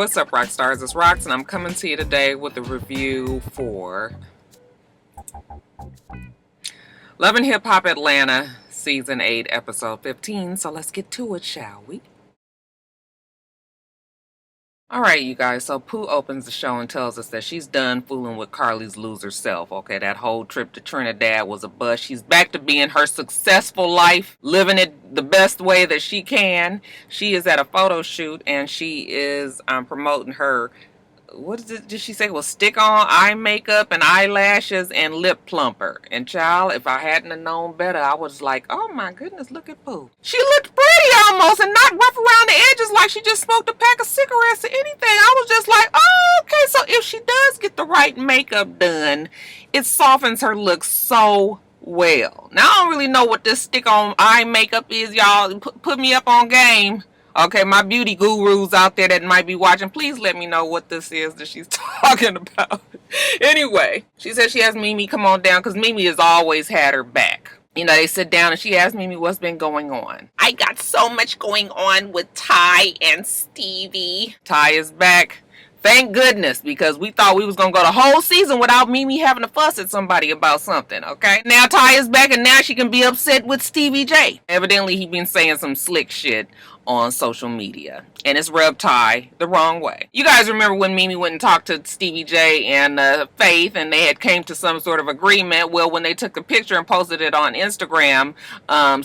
what's up, rock stars? It's Rox, and I'm coming to you today with a review for Love and Hip Hop Atlanta, Season 8, Episode 15. So let's get to it, shall we? Alright, you guys, so Pooh opens the show and tells us that she's done fooling with Carly's loser self. Okay, that whole trip to Trinidad was a bust. She's back to being her successful life, living it the best way that she can. She is at a photo shoot and she is promoting her, what did she say? Well, stick on eye makeup and eyelashes and lip plumper. And child, if I hadn't have known better, I was like, oh my goodness, look at Pooh. She looked pretty almost and not rough around the edges like she just smoked a pack of cigarettes or anything. I was just like, oh, okay. So if she does get the right makeup done, it softens her look so well. Now, I don't really know what this stick on eye makeup is, y'all. Put me up on game. Okay, my beauty gurus out there that might be watching, please let me know what this is that she's talking about. Anyway, she said she has Mimi come on down because Mimi has always had her back. You know, they sit down and she asked Mimi what's been going on. I got so much going on with Ty and Stevie. Ty is back. Thank goodness, because we thought we was going to go the whole season without Mimi having to fuss at somebody about something, okay? Now Ty is back and now she can be upset with Stevie J. Evidently, he been saying some slick shit on social media, and it's rubbed Ty the wrong way. You guys remember when Mimi went and talked to Stevie J and Faith, and they had came to some sort of agreement? Well, when they took the picture and posted it on Instagram,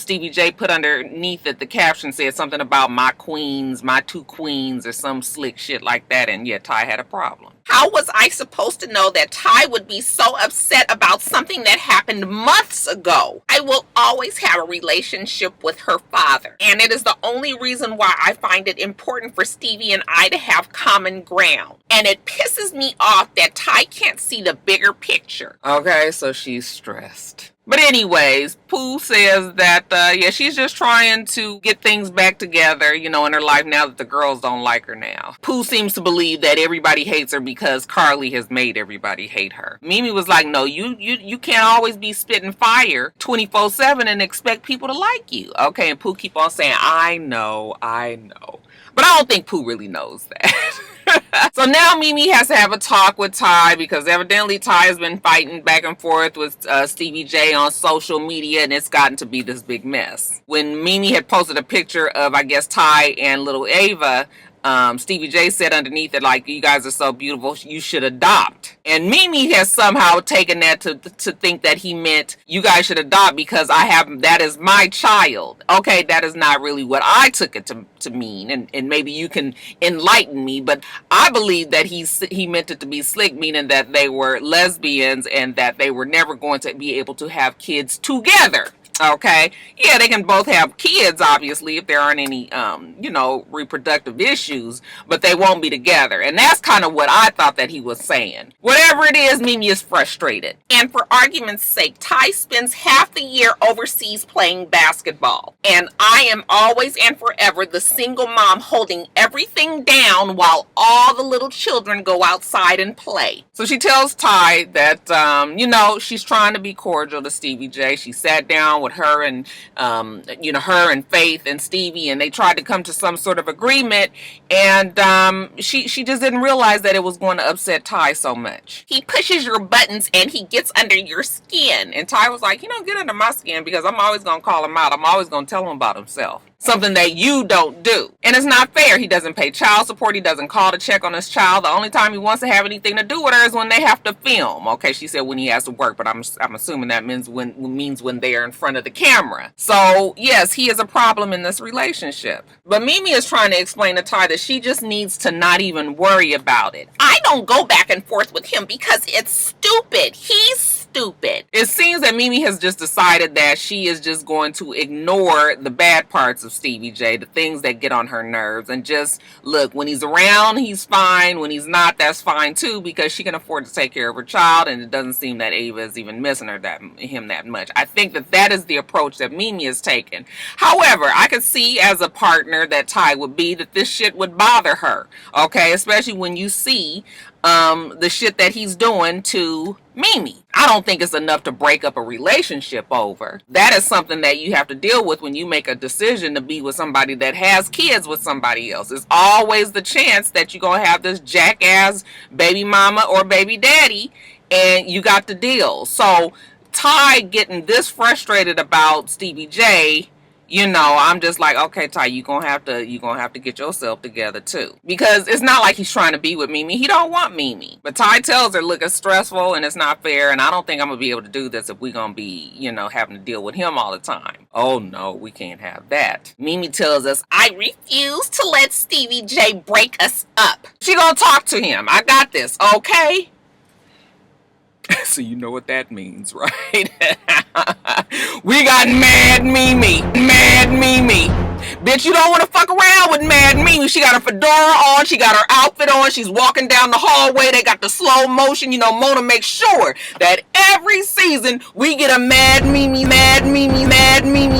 Stevie J put underneath it, the caption said something about my queens, my two queens, or some slick shit like that, and yet Ty had a problem. How was I supposed to know that Ty would be so upset about something that happened months ago? I will always have a relationship with her father, and it is the only reason why I find it important for Stevie and I to have common ground. And it pisses me off that Ty can't see the bigger picture. Okay, so she's stressed. But anyways, Pooh says that, yeah, she's just trying to get things back together, you know, in her life now that the girls don't like her now. Pooh seems to believe that everybody hates her because Carly has made everybody hate her. Mimi was like, no, you can't always be spitting fire 24/7 and expect people to like you. Okay, and Pooh keep on saying, I know. But I don't think Pooh really knows that. So now Mimi has to have a talk with Ty because evidently Ty has been fighting back and forth with Stevie J on social media, and it's gotten to be this big mess. When Mimi had posted a picture of, I guess, Ty and little Ava, Stevie J said underneath it, like, you guys are so beautiful, you should adopt. And Mimi has somehow taken that to think that he meant you guys should adopt because that is my child. Okay, that is not really what I took it to mean, and maybe you can enlighten me, but I believe that he meant it to be slick, meaning that they were lesbians and that they were never going to be able to have kids together. Okay, yeah, they can both have kids, obviously, if there aren't any, you know, reproductive issues, but they won't be together. And that's kind of what I thought that he was saying. Whatever it is, Mimi is frustrated. And for argument's sake, Ty spends half the year overseas playing basketball. And I am always and forever the single mom holding everything down while all the little children go outside and play. So she tells Ty that, you know, she's trying to be cordial to Stevie J. She sat down with her and you know, her and Faith and Stevie, and they tried to come to some sort of agreement, and she just didn't realize that it was going to upset Ty so much. He pushes your buttons and he gets under your skin, and Ty was like, you know, get under my skin because I'm always going to call him out. I'm always going to tell him about himself. Something that you don't do. And it's not fair. He doesn't pay child support. He doesn't call to check on his child. The only time he wants to have anything to do with her is when they have to film. Okay, she said when he has to work, but I'm assuming that means when they are in front of the camera. So, yes, he is a problem in this relationship. But Mimi is trying to explain to Ty that she just needs to not even worry about it. I don't go back and forth with him because it's stupid. He's stupid. It seems that Mimi has just decided that she is just going to ignore the bad parts of Stevie J, the things that get on her nerves, and just look, when he's around, he's fine. When he's not, that's fine too, because she can afford to take care of her child, and it doesn't seem that Ava is even missing him that much. I think that is the approach that Mimi has taken. However, I could see as a partner that Ty would be that this shit would bother her. Okay, especially when you see the shit that he's doing to Mimi. I don't think it's enough to break up a relationship over. That is something that you have to deal with when you make a decision to be with somebody that has kids with somebody else. It's always the chance that you're going to have this jackass baby mama or baby daddy, and you got the deal. So Ty getting this frustrated about Stevie J, you know, I'm just like, okay, Ty, you're gonna have to get yourself together too. Because it's not like he's trying to be with Mimi. He don't want Mimi. But Ty tells her, look, it's stressful and it's not fair, and I don't think I'm gonna be able to do this if we're gonna be, you know, having to deal with him all the time. Oh no, we can't have that. Mimi tells us, I refuse to let Stevie J break us up. She gonna talk to him. I got this, okay? So you know what that means, right? We got Mad Mimi. Mad Mimi. Bitch, you don't want to fuck around with Mad Mimi. She got her fedora on. She got her outfit on. She's walking down the hallway. They got the slow motion. You know, Mona makes sure that every season we get a Mad Mimi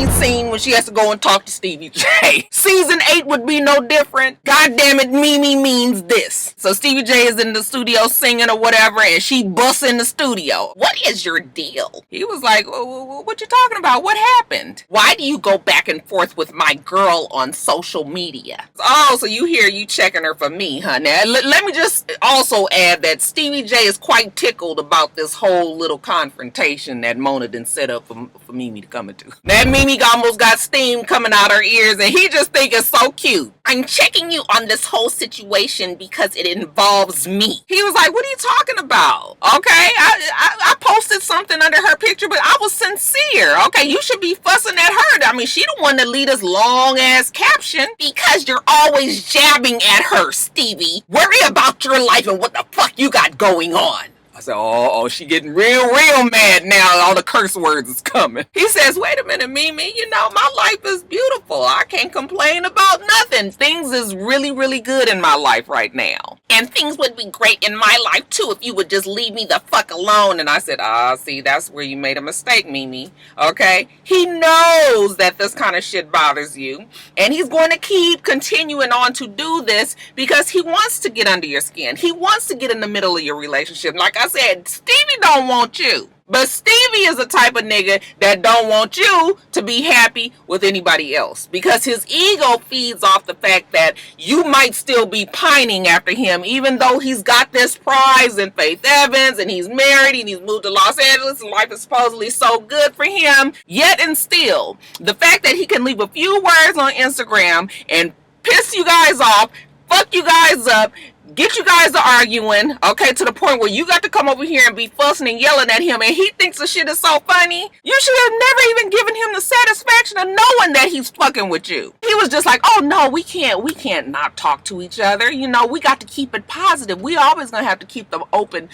scene when she has to go and talk to Stevie J. Season 8 would be no different. God damn it, Mimi means this. So Stevie J is in the studio singing or whatever, and she busts in the studio. What is your deal? He was like, what you talking about? What happened? Why do you go back and forth with my girl on social media? Oh, so you checking her for me, huh? Now, let me just also add that Stevie J is quite tickled about this whole little confrontation that Mona done set up for Mimi to come into. That Mimi almost got steam coming out her ears, and he just think it's so cute. I'm checking you on this whole situation because it involves me. He was like, what are you talking about? Okay, I posted something under her picture, but I was sincere. Okay, you should be fussing at her. I mean, she the one that lead us long ass caption because you're always jabbing at her, Stevie. Worry about your life and what the fuck you got going on. I said, oh, she getting real mad now. All the curse words is coming. He says, wait a minute, Mimi, you know, my life is beautiful. I can't complain about nothing. Things is really good in my life right now. And things would be great in my life, too, if you would just leave me the fuck alone. And I said, see, that's where you made a mistake, Mimi. Okay? He knows that this kind of shit bothers you. And he's going to keep continuing on to do this because he wants to get under your skin. He wants to get in the middle of your relationship. Like I said, Stevie don't want you. But Stevie is the type of nigga that don't want you to be happy with anybody else. Because his ego feeds off the fact that you might still be pining after him, even though he's got this prize in Faith Evans, and he's married, and he's moved to Los Angeles, and life is supposedly so good for him. Yet and still, the fact that he can leave a few words on Instagram and piss you guys off, fuck you guys up, get you guys to arguing, okay, to the point where you got to come over here and be fussing and yelling at him, and he thinks the shit is so funny. You should have never even given him the satisfaction of knowing that he's fucking with you. He was just like, oh no, we can't not talk to each other. You know, we got to keep it positive. We always gonna have to keep the open,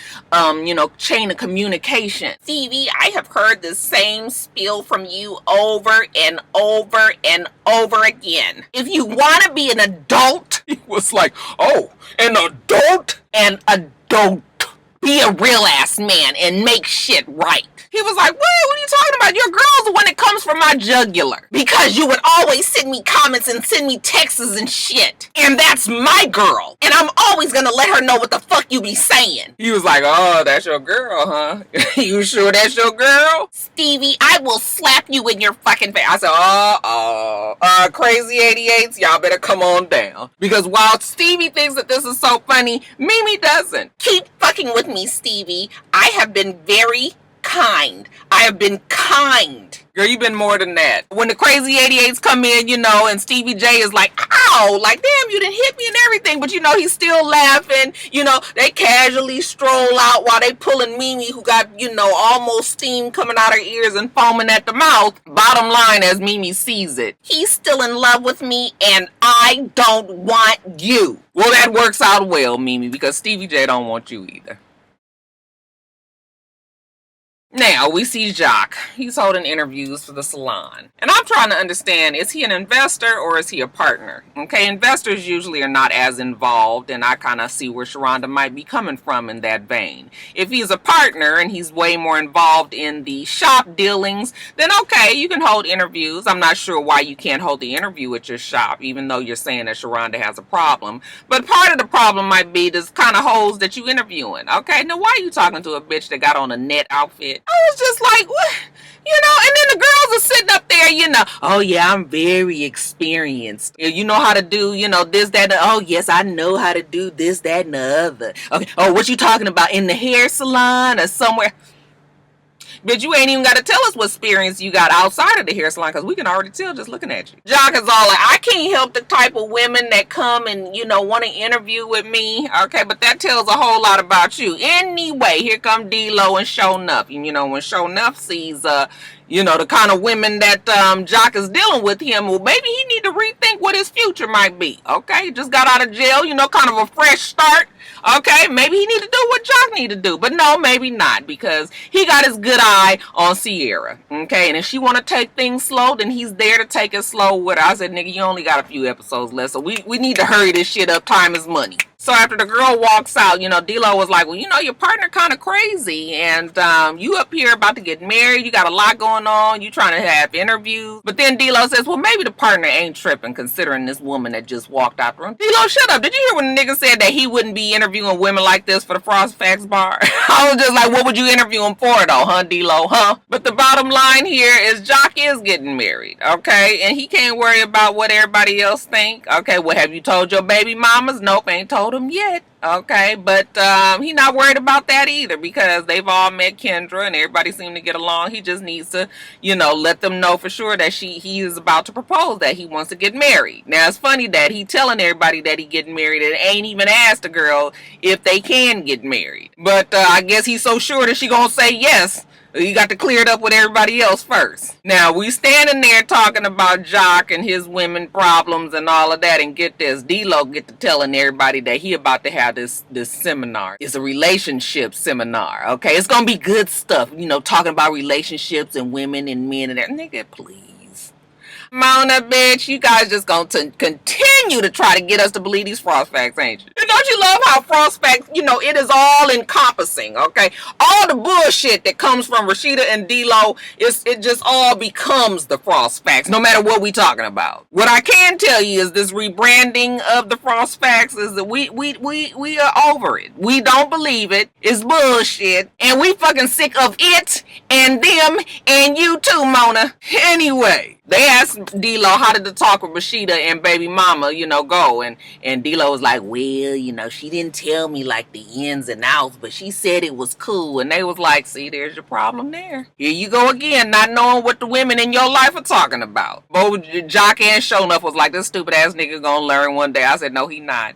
chain of communication. Stevie, I have heard the same spiel from you over and over and over again. If you want to be an adult, he was like, oh, an adult? An adult. Be a real ass man and make shit right. He was like, what are you talking about? Your girl's the one that comes from my jugular. Because you would always send me comments and send me texts and shit. And that's my girl. And I'm always gonna let her know what the fuck you be saying. He was like, oh, that's your girl, huh? You sure that's your girl? Stevie, I will slap you in your fucking face. I said, crazy 88s, y'all better come on down. Because while Stevie thinks that this is so funny, Mimi doesn't. Keep fucking with me, Stevie. I have been very kind. I have been kind. Girl, you've been more than that. When the crazy 88s come in, you know, and Stevie J is like, ow, like, damn, you didn't hit me and everything. But, you know, he's still laughing. You know, they casually stroll out while they pulling Mimi, who got, you know, almost steam coming out her ears and foaming at the mouth. Bottom line, as Mimi sees it, he's still in love with me and I don't want you. Well, that works out well, Mimi, because Stevie J don't want you either. Now, we see Jacques. He's holding interviews for the salon. And I'm trying to understand, is he an investor or is he a partner? Okay, investors usually are not as involved, and I kind of see where Sharonda might be coming from in that vein. If he's a partner and he's way more involved in the shop dealings, then okay, you can hold interviews. I'm not sure why you can't hold the interview at your shop, even though you're saying that Sharonda has a problem. But part of the problem might be this kind of hoes that you interviewing. Okay, now why are you talking to a bitch that got on a net outfit? I was just like, what? And then the girls are sitting up there, oh yeah, I'm very experienced. You know how to do, this, that, oh yes, I know how to do this, that, and the other. Okay, oh, what you talking about, in the hair salon or somewhere? But you ain't even got to tell us what experience you got outside of the hair salon, because we can already tell just looking at you. Jacques is all like, I can't help the type of women that come and, want to interview with me. Okay, but that tells a whole lot about you. Anyway, here come D-Lo and Show Nuff. When Show Nuff sees, the kind of women that Jacques is dealing with him, well, maybe he need to rethink what his future might be. Okay, just got out of jail, kind of a fresh start. Okay, maybe he need to do what Jacques need to do. But no, maybe not, because he got his good eye on Sierra. Okay, and if she want to take things slow, then he's there to take it slow with her. I said, nigga, you only got a few episodes left, so we need to hurry this shit up. Time is money. So after the girl walks out, D-Lo was like, well, your partner kind of crazy, and you up here about to get married, you got a lot going on, you trying to have interviews. But then D-Lo says, well, maybe the partner ain't tripping considering this woman that just walked out the room. D-Lo, shut up. Did you hear when the nigga said that he wouldn't be interviewing women like this for the Frost Facts bar? I was just like, what would you interview him for though, huh, D-Lo, huh? But the bottom line here is Jacques is getting married, okay? And he can't worry about what everybody else think. Okay, well, have you told your baby mamas? Nope, ain't told them yet. Okay, but he not worried about that either, because they've all met Kendra and everybody seemed to get along. He just needs to, let them know for sure that he is about to propose, that he wants to get married. Now, it's funny that he telling everybody that he getting married and ain't even asked the girl if they can get married. But I guess he's so sure that she gonna say yes. You got to clear it up with everybody else first. Now, we standing there talking about Jacques and his women problems and all of that, and get this, D-Lo get to telling everybody that he about to have this seminar. It's a relationship seminar, okay? It's gonna be good stuff, talking about relationships and women and men and that. Nigga, please. Mona, bitch, you guys just gonna continue to try to get us to believe these Frost Facts, ain't you? And don't you love how Frost Facts, it is all encompassing, okay? All the bullshit that comes from Rashida and D-Lo, it just all becomes the Frost Facts, no matter what we talking about. What I can tell you is this rebranding of the Frost Facts is that we are over it. We don't believe it. It's bullshit. And we fucking sick of it and them and you too, Mona. Anyway. They asked D-Lo how did the talk with Rashida and baby mama, go, and D-Lo was like, well, she didn't tell me like the ins and outs, but she said it was cool. And they was like, see, there's your problem there. Here you go again, not knowing what the women in your life are talking about. Both Jacques and Show Nuff was like, this stupid ass nigga gonna learn one day. I said, no, he not.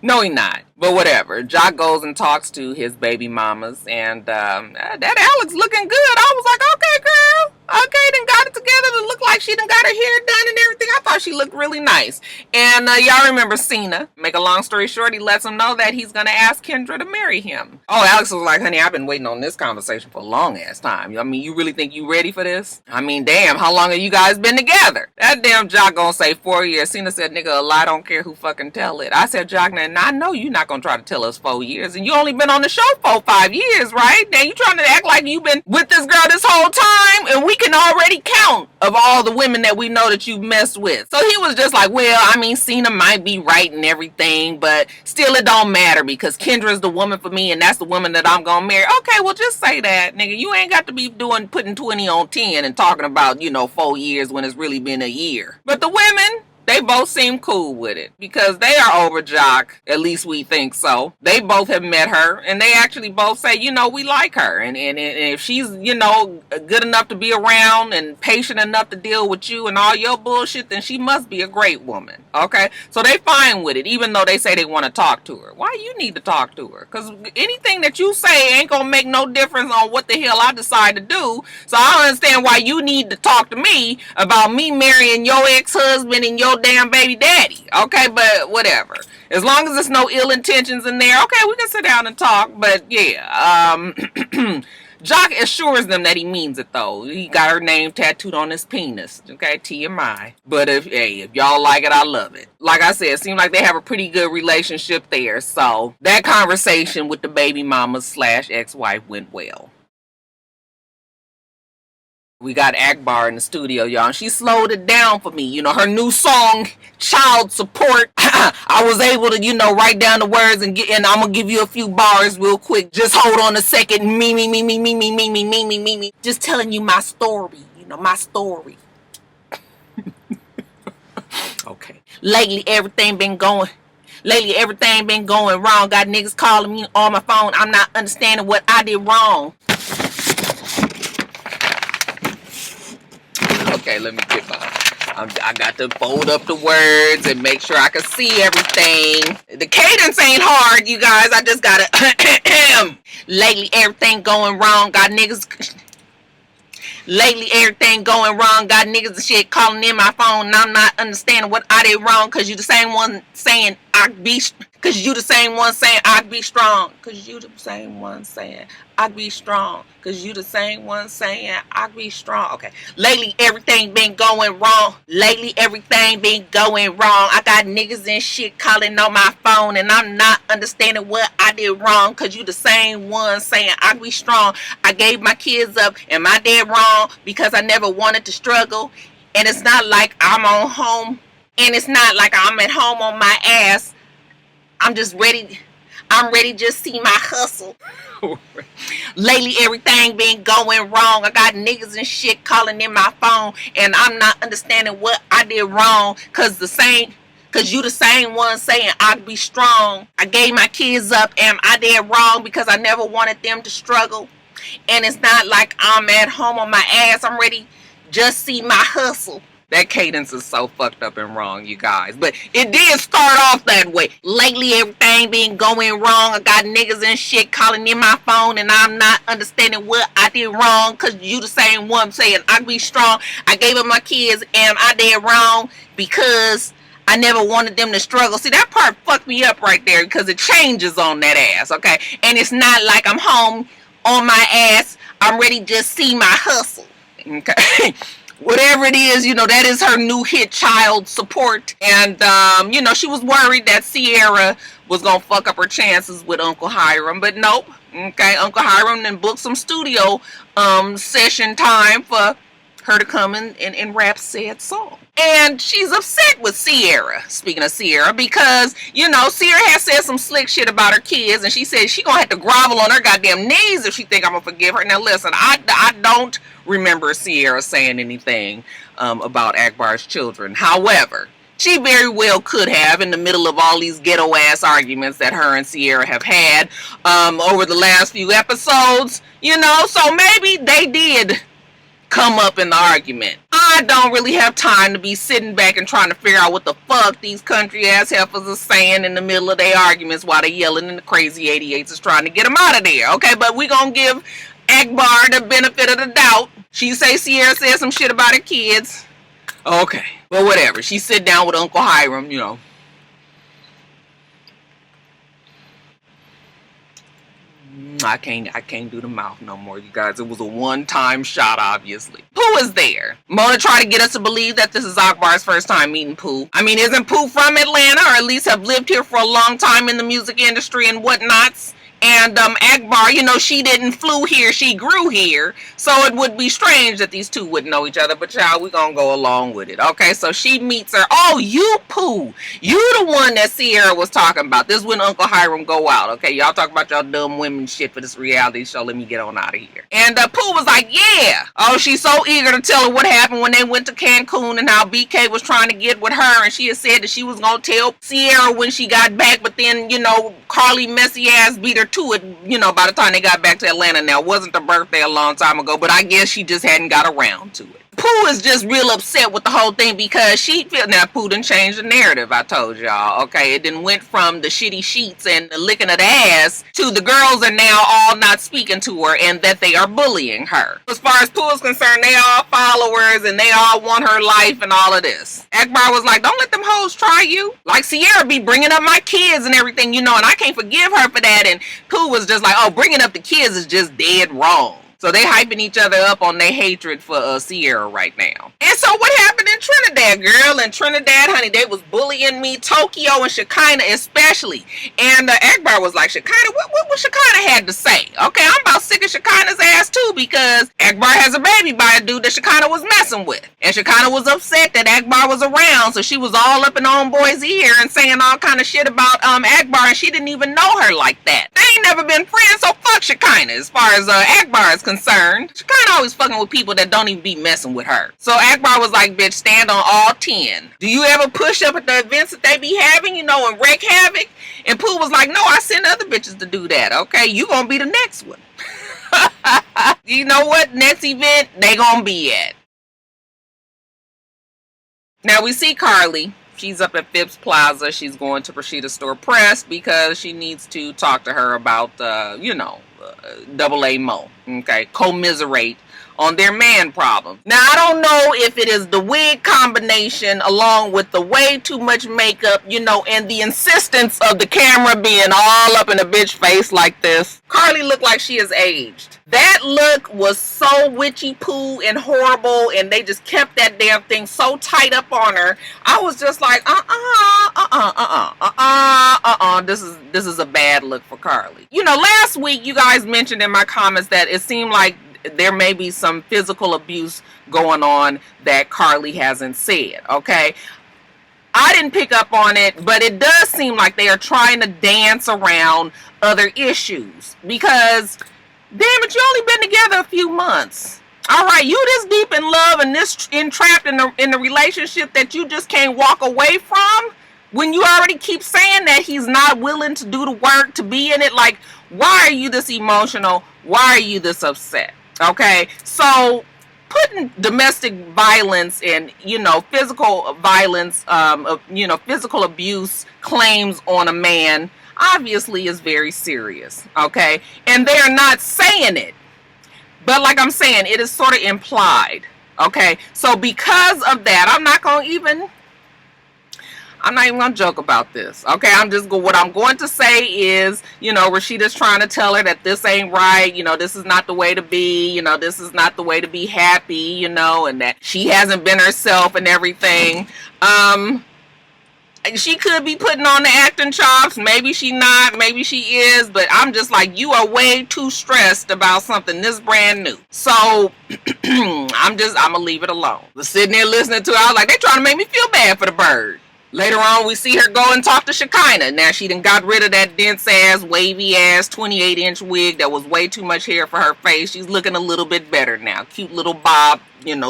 No, he not. But whatever. Jacques goes and talks to his baby mamas, and that Alex looking good. I was like, okay, girl. Okay, then got it together to look like she done got her hair done and everything. I thought she looked really nice. And y'all remember Cena. Make a long story short, he lets him know that he's going to ask Kendra to marry him. Oh, Alex was like, honey, I've been waiting on this conversation for a long ass time. I mean, you really think you ready for this? I mean, damn, how long have you guys been together? That damn Jacques gonna say 4 years. Cena said, nigga, a lie, don't care who fucking tell it. I said, Jacques, now I know you not gonna try to tell us 4 years, and you only been on the show 5 years, right? Now you trying to act like you been with this girl this whole time, and we can already count of all the women that we know that you messed with. So he was just like, well, I mean, Cena might be right and everything, but still it don't matter because Kendra's the woman for me, and that's the woman that I'm gonna marry. Okay, well, just say that, nigga. You ain't got to be putting 20 on 10 and talking about, 4 years when it's really been a year. But the women, they both seem cool with it because they are over Jacques. At least we think so. They both have met her, and they actually both say, we like her. And if she's, good enough to be around and patient enough to deal with you and all your bullshit, then she must be a great woman. Okay? So they fine with it, even though they say they want to talk to her. Why you need to talk to her? Because anything that you say ain't going to make no difference on what the hell I decide to do. So I don't understand why you need to talk to me about me marrying your ex-husband and your damn baby daddy. Okay, but whatever. As long as there's no ill intentions in there, okay, we can sit down and talk. But yeah, Jock assures them that he means it though. He got her name tattooed on his penis. Okay, TMI. But if y'all like it, I love it. Like I said, it seems like they have a pretty good relationship there. So that conversation with the baby mama / ex-wife went well. We got Akbar in the studio, y'all, and she slowed it down for me. You know, her new song, Child Support. I was able to, write down the words and I'm gonna give you a few bars real quick. Just hold on a second. Me. Just telling you my story. My story. Okay. Lately, everything been going wrong. Got niggas calling me on my phone. I'm not understanding what I did wrong. Okay, let me get I got to fold up the words and make sure I can see everything. The cadence ain't hard, you guys. I just gotta Lately, everything going wrong. Got niggas and shit calling in my phone, and I'm not understanding what I did wrong. Cause you the same one saying I'd be strong. Cause you the same one saying I'd be strong. Cause you the same one saying I'd be strong. Okay. Lately, everything been going wrong. I got niggas and shit calling on my phone, and I'm not understanding what I did wrong. Cause you the same one saying I'd be strong. I gave my kids up. Am I dead wrong? Because I never wanted to struggle. And it's not like I'm on home. And it's not like I'm at home on my ass. I'm just ready. I'm ready to just see my hustle. Lately, everything been going wrong. I got niggas and shit calling in my phone, and I'm not understanding what I did wrong. Cause you the same one saying I'd be strong. I gave my kids up. Am I did wrong? Because I never wanted them to struggle. And it's not like I'm at home on my ass. I'm ready just see my hustle. That cadence is so fucked up and wrong, you guys. But it did start off that way. Lately, everything been going wrong. I got niggas and shit calling in my phone, and I'm not understanding what I did wrong. Cause you the same one saying I'd be strong. I gave up my kids, and I did wrong because I never wanted them to struggle. See, that part fucked me up right there because it changes on that ass, okay? And it's not like I'm home on my ass. I'm ready to just see my hustle, okay? Whatever it is, that is her new hit, Child Support. And, she was worried that Sierra was going to fuck up her chances with Uncle Hiram. But nope. Okay, Uncle Hiram then booked some studio session time for her to come and rap said song. And she's upset with Sierra, speaking of Sierra, because, Sierra has said some slick shit about her kids, and she said she gonna have to grovel on her goddamn knees if she think I'm gonna forgive her. Now listen, I don't remember Sierra saying anything about Akbar's children. However, she very well could have, in the middle of all these ghetto ass arguments that her and Sierra have had over the last few episodes, so maybe they did come up in the argument. I don't really have time to be sitting back and trying to figure out what the fuck these country ass heifers are saying in the middle of their arguments while they yelling and the crazy 88s is trying to get them out of there. Okay, but we gonna give Akbar the benefit of the doubt. She say Sierra said some shit about her kids. Okay, well whatever. She sit down with Uncle Hiram, I can't do the mouth no more, you guys. It was a one-time shot, obviously. Pooh is there. Mona tried to get us to believe that this is Akbar's first time meeting Pooh. I mean, isn't Pooh from Atlanta, or at least have lived here for a long time in the music industry and whatnots? And Akbar, she didn't flew here, she grew here. So it would be strange that these two wouldn't know each other. But y'all, we gonna go along with it. Okay, so she meets her. Oh, you Pooh. You the one that Sierra was talking about. This is when Uncle Hiram go out. Okay, y'all talk about y'all dumb women shit for this reality show. Let me get on out of here. And Pooh was like, yeah. Oh, she's so eager to tell her what happened when they went to Cancun and how BK was trying to get with her. And she had said that she was gonna tell Sierra when she got back. But then, Carly messy ass beat her to it, by the time they got back to Atlanta. Now, it wasn't her birthday a long time ago, but I guess she just hadn't got around to it. Pooh is just real upset with the whole thing because she feel now Pooh done changed the narrative. I told y'all, okay, it done went from the shitty sheets and the licking of the ass to the girls are now all not speaking to her and that they are bullying her. As far as Pooh is concerned, they all followers and they all want her life and all of this. Akbar was like, don't let them hoes try you. Like Sierra be bringing up my kids and everything, and I can't forgive her for that. And Pooh was just like, oh, bringing up the kids is just dead wrong. So they hyping each other up on their hatred for Sierra right now. And so what happened in Trinidad, girl? In Trinidad, honey, they was bullying me. Tokyo and Shekinah especially. And Akbar was like, Shekinah, what Shekinah had to say? Okay, I'm about sick of Shekinah's ass too, because Akbar has a baby by a dude that Shekinah was messing with. And Shekinah was upset that Akbar was around, so she was all up in homeboy's ear and saying all kind of shit about Akbar, and she didn't even know her like that. They ain't never been friends, so fuck Shekinah as far as Akbar is concerned. Shekinah always fucking with people that don't even be messing with her. So Akbar was like, bitch, stand on all 10. Do you ever push up at the events that they be having, and wreak havoc? And Pooh was like, no, I send other bitches to do that, okay? You gonna be the next one. You know what? Next event, they gonna be at. Now we see Carly. She's up at Phipps Plaza. She's going to Rashida's store press because she needs to talk to her about, Double A Mo. Okay, commiserate on their man problem. Now, I don't know if it is the wig combination along with the way too much makeup, and the insistence of the camera being all up in a bitch face like this. Carly looked like she has aged. That look was so witchy poo and horrible, and they just kept that damn thing so tight up on her. I was just like, this is a bad look for Carly. Last week you guys mentioned in my comments that it seemed like there may be some physical abuse going on that Carly hasn't said, okay? I didn't pick up on it, but it does seem like they are trying to dance around other issues because, damn it, you only been together a few months. All right, you this deep in love and this entrapped in the relationship that you just can't walk away from? When you already keep saying that he's not willing to do the work to be in it, like, why are you this emotional? Why are you this upset? Okay, so putting domestic violence and, physical violence, physical abuse claims on a man obviously is very serious, okay? And they're not saying it, but like I'm saying, it is sort of implied, okay? So because of that, I'm not even gonna joke about this, okay? What I'm going to say is, Rashida's trying to tell her that this ain't right, this is not the way to be, this is not the way to be happy, and that she hasn't been herself and everything. She could be putting on the acting chops, maybe she not, maybe she is, but I'm just like, you are way too stressed about something this brand new. So, I'm gonna leave it alone. But sitting there listening to it, I was like, they trying to make me feel bad for the bird. Later on, we see her go and talk to Shekinah. Now, she done got rid of that dense-ass, wavy-ass, 28-inch wig that was way too much hair for her face. She's looking a little bit better now. Cute little bob,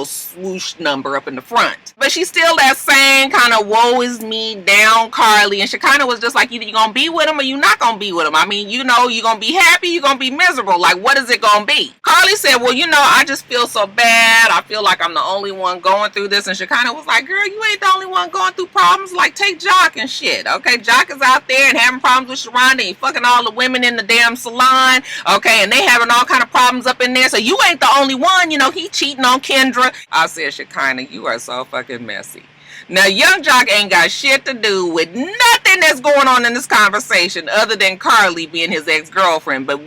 swoosh number up in the front. But she's still that same kind of woe is me, down Carly. And Shekinah was just like, either you're going to be with him or you're not going to be with him. I mean, you're going to be happy, you're going to be miserable. Like, what is it going to be? Carly said, well, I just feel so bad. I feel like I'm the only one going through this. And Shekinah was like, girl, you ain't the only one going through problems. Like, take Jock and shit, okay? Jock is out there and having problems with Sharonda. He fucking all the women in the damn salon, okay? And they having all kind of problems up in there. So you ain't the only one. He cheating on Kendra. I said, Shekinah, you are so fucking messy. Now, young Jock ain't got shit to do with nothing that's going on in this conversation other than Carly being his ex-girlfriend, but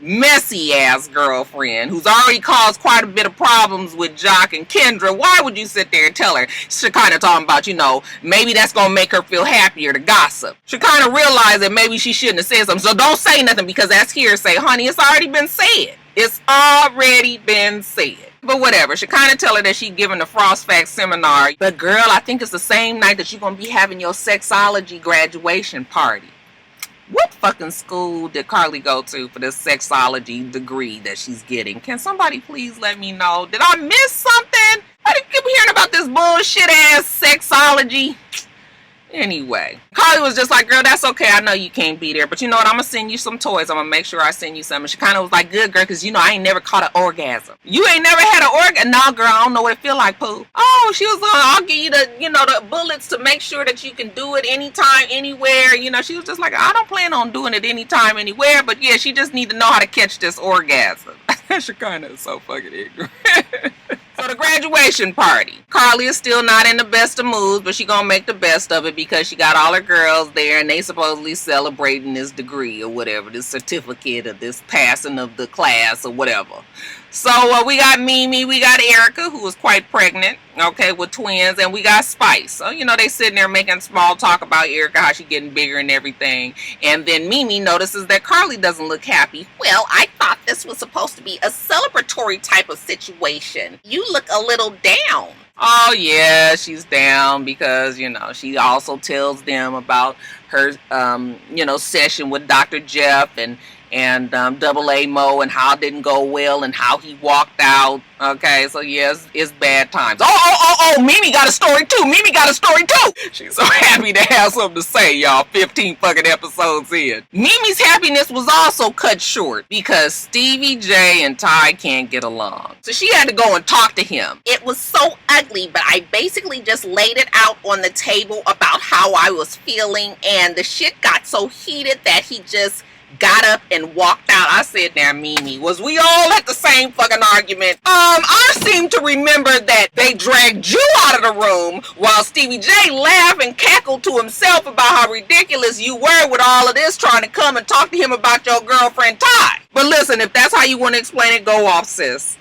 messy-ass girlfriend who's already caused quite a bit of problems with Jock and Kendra. Why would you sit there and tell her? Shekinah talking about, maybe that's going to make her feel happier to gossip. Shekinah realized that maybe she shouldn't have said something, so don't say nothing because that's hearsay. Honey, it's already been said. It's already been said. But whatever, Shekinah tell her that she giving the Frost Facts seminar. But girl, I think it's the same night that you're going to be having your sexology graduation party. What fucking school did Carly go to for this sexology degree that she's getting? Can somebody please let me know? Did I miss something? I didn't keep hearing about this bullshit ass sexology. Anyway, Carly was just like, girl, that's okay. I know you can't be there, but you know what? I'm going to send you some toys. I'm going to make sure I send you some. And she kind of was like, good, girl, because, I ain't never caught an orgasm. You ain't never had an orgasm? No, girl, I don't know what it feel like, Pooh. Oh, she was I'll give you the bullets to make sure that you can do it anytime, anywhere. She was just like, I don't plan on doing it anytime, anywhere. But yeah, she just need to know how to catch this orgasm. She kind of is so fucking ignorant. So the graduation party. Carly is still not in the best of moods, but she gonna make the best of it because she got all her girls there and they supposedly celebrating this degree or whatever, this certificate of this passing of the class or whatever. So we got Mimi, we got Erica, who was quite pregnant, okay, with twins, and we got Spice. So, you know, they sitting there making small talk about Erica, how she getting bigger and everything. And then Mimi notices that Carly doesn't look happy. Well, I thought this was supposed to be a celebratory type of situation. You look a little down. Oh, yeah, she's down because, you know, she also tells them about her, you know, session with Dr. Jeff and Double A Mo and how it didn't go well and how he walked out. Okay, so yes, it's bad times. Oh, Mimi got a story too. Mimi got a story too. She's so happy to have something to say, y'all. 15 fucking episodes in. Mimi's happiness was also cut short because Stevie J and Ty can't get along. So she had to go and talk to him. It was so ugly, but I basically just laid it out on the table about how I was feeling, and the shit got so heated that he just got up and walked out. I said, now, Mimi, was we all at the same fucking argument? I seem to remember that they dragged you out of the room while Stevie J laughed and cackled to himself about how ridiculous you were with all of this, trying to come and talk to him about your girlfriend, Ty. But listen, if that's how you want to explain it, go off, sis.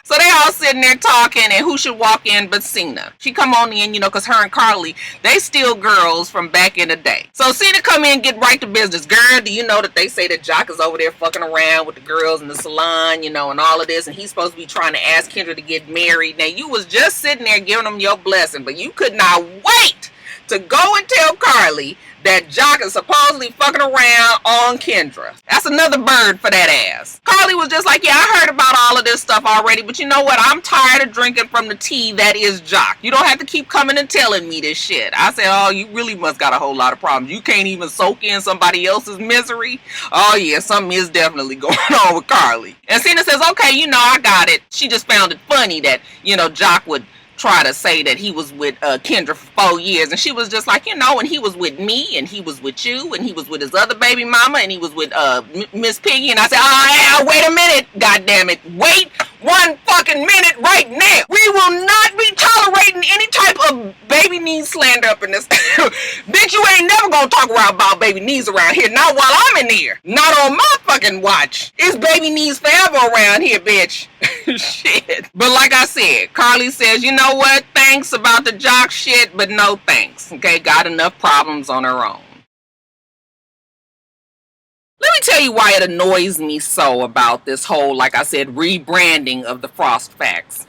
So they all sitting there talking, and who should walk in but Cena? She come on in, you know, because her and Carly, they still girls from back in the day. So Cena come in, get right to business. Girl, do you know that they say that Jock is over there fucking around with the girls in the salon, you know, and all of this, and he's supposed to be trying to ask Kendra to get married. Now, you was just sitting there giving them your blessing, but you could not wait to go and tell Carly that Jock is supposedly fucking around on Kendra. That's another bird for that ass. Carly was just like, yeah, I heard about all of this stuff already, but you know what? I'm tired of drinking from the tea that is Jock. You don't have to keep coming and telling me this shit. I said, oh, you really must got a whole lot of problems. You can't even soak in somebody else's misery. Oh, yeah, something is definitely going on with Carly. And Cena says, okay, you know, I got it. She just found it funny that, you know, Jock would try to say that he was with Kendra for 4 years, and she was just like, you know, and he was with me, and he was with you, and he was with his other baby mama, and he was with Miss Piggy. And I said, oh, wait a minute, goddammit, wait 1 fucking minute right now. We will not be tolerating any type of baby knee slander up in this. Bitch, you ain't never gonna talk about baby knees around here, not while I'm in here, not on my fucking watch. It's baby knees forever around here, bitch. Shit. But like I said, Carly says, you know what, thanks about the Jock shit, but no thanks. Okay, got enough problems on her own. Let me tell you why it annoys me so about this whole, like I said, rebranding of the Frost Facts.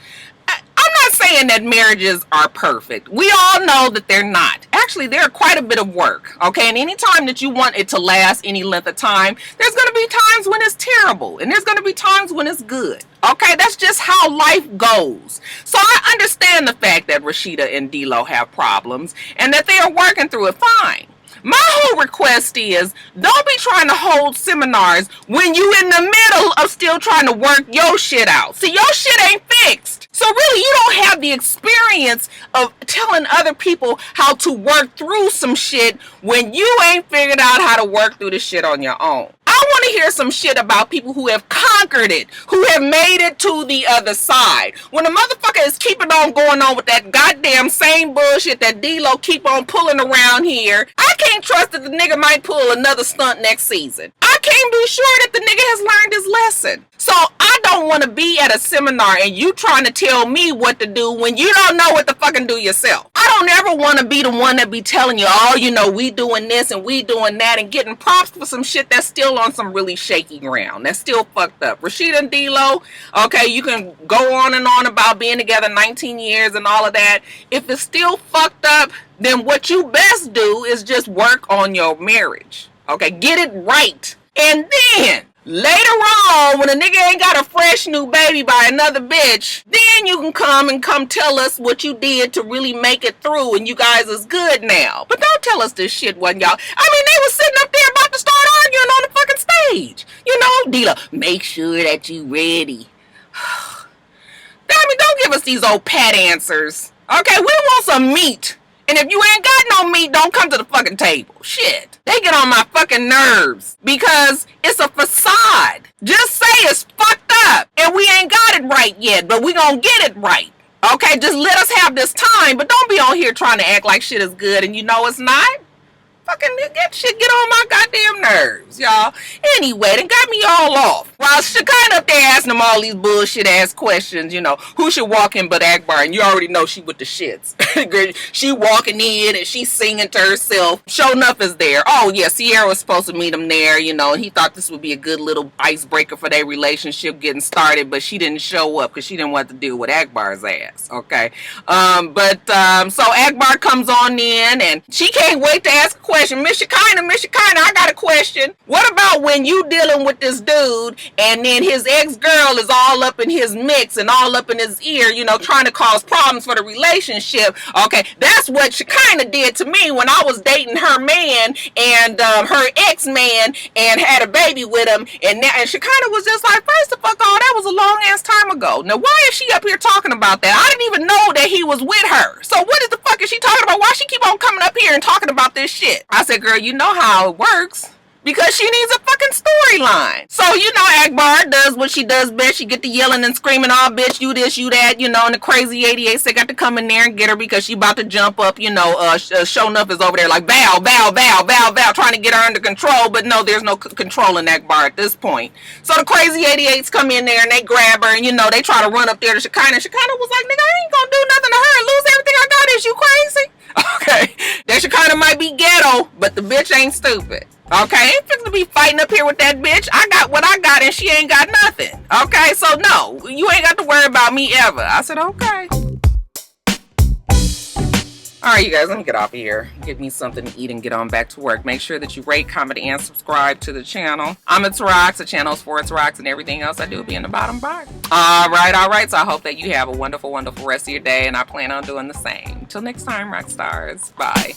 I'm not saying that marriages are perfect. We all know that they're not. Actually, they're quite a bit of work, okay? And anytime that you want it to last any length of time, there's going to be times when it's terrible, and there's going to be times when it's good, okay? That's just how life goes. So I understand the fact that Rashida and D-Lo have problems, and that they are working through it fine. My whole request is, don't be trying to hold seminars when you in the middle of still trying to work your shit out. See, your shit ain't fixed. So really, you don't have the experience of telling other people how to work through some shit when you ain't figured out how to work through the shit on your own. I want to hear some shit about people who have conquered it, who have made it to the other side. When a motherfucker is keeping on going on with that goddamn same bullshit that D-Lo keep on pulling around here, I can't trust that the nigga might pull another stunt next season. I can't be sure that the nigga has learned his lesson. So I don't want to be at a seminar and you trying to tell me what to do when you don't know what to fucking do yourself. I don't ever want to be the one that be telling you, oh, you know, we doing this and we doing that, and getting props for some shit that's still on some really shaky ground. That's still fucked up. Rashida and D-Lo, okay, you can go on and on about being together 19 years and all of that. If it's still fucked up, then what you best do is just work on your marriage. Okay, get it right. And then later on, when a nigga ain't got a fresh new baby by another bitch, then you can come tell us what you did to really make it through, and you guys is good now. But don't tell us this shit wasn't y'all. I mean, they was sitting up there about to start arguing on the fucking stage. You know, D-Lo, make sure that you ready. Damn it, don't give us these old pat answers. Okay, we want some meat. And if you ain't got no meat, don't come to the fucking table. Shit. They get on my fucking nerves because it's a facade. Just say it's fucked up and we ain't got it right yet, but we gonna get it right. Okay, just let us have this time, but don't be on here trying to act like shit is good and you know it's not. Fucking get on my goddamn nerves, y'all. Anyway, they got me all off. While Shekinah up there asking them all these bullshit ass questions, you know, who should walk in but Akbar? And you already know she with the shits. She walking in and she singing to herself. Sure enough is there. Oh yeah, Sierra was supposed to meet him there, you know, and he thought this would be a good little icebreaker for their relationship getting started, but she didn't show up because she didn't want to deal with Akbar's ass. Okay. So Akbar comes on in and she can't wait to ask a question. Miss Shekinah, I got a question. What about when you dealing with this dude and then his ex-girl is all up in his mix and all up in his ear, you know, trying to cause problems for the relationship? Okay, that's what Shekinah did to me when I was dating her man and her ex-man and had a baby with him. And Shekinah was just like, first of all, that was a long ass time ago. Now, why is she up here talking about that? I didn't even know that he was with her. So what the fuck is she talking about? Why she keep on coming up here and talking about this shit? I said, girl, you know how it works. Because she needs a fucking storyline. So, you know, Akbar does what she does best. She get the yelling and screaming, oh, bitch, you this, you that, you know, and the crazy 88 they got to come in there and get her because she about to jump up, you know, Show Enough is over there like, Val, trying to get her under control, but no, there's no control in Akbar at this point. So the crazy 88s come in there and they grab her and, you know, they try to run up there to Shekinah. Shekinah was like, nigga, I ain't gonna do nothing to her and lose everything I got. Is you crazy? Okay, that Shekinah might be ghetto, but the bitch ain't stupid. Okay, ain't fixing to be fighting up here with that bitch. I got what I got and she ain't got nothing. Okay, so no, you ain't got to worry about me ever. I said, okay. Alright, you guys, let me get off of here. Get me something to eat and get on back to work. Make sure that you rate, comment, and subscribe to the channel. I'm itsrox. The channel is for itsrox, and everything else I do will be in the bottom bar. Alright. So I hope that you have a wonderful, wonderful rest of your day, and I plan on doing the same. Till next time, rock stars. Bye.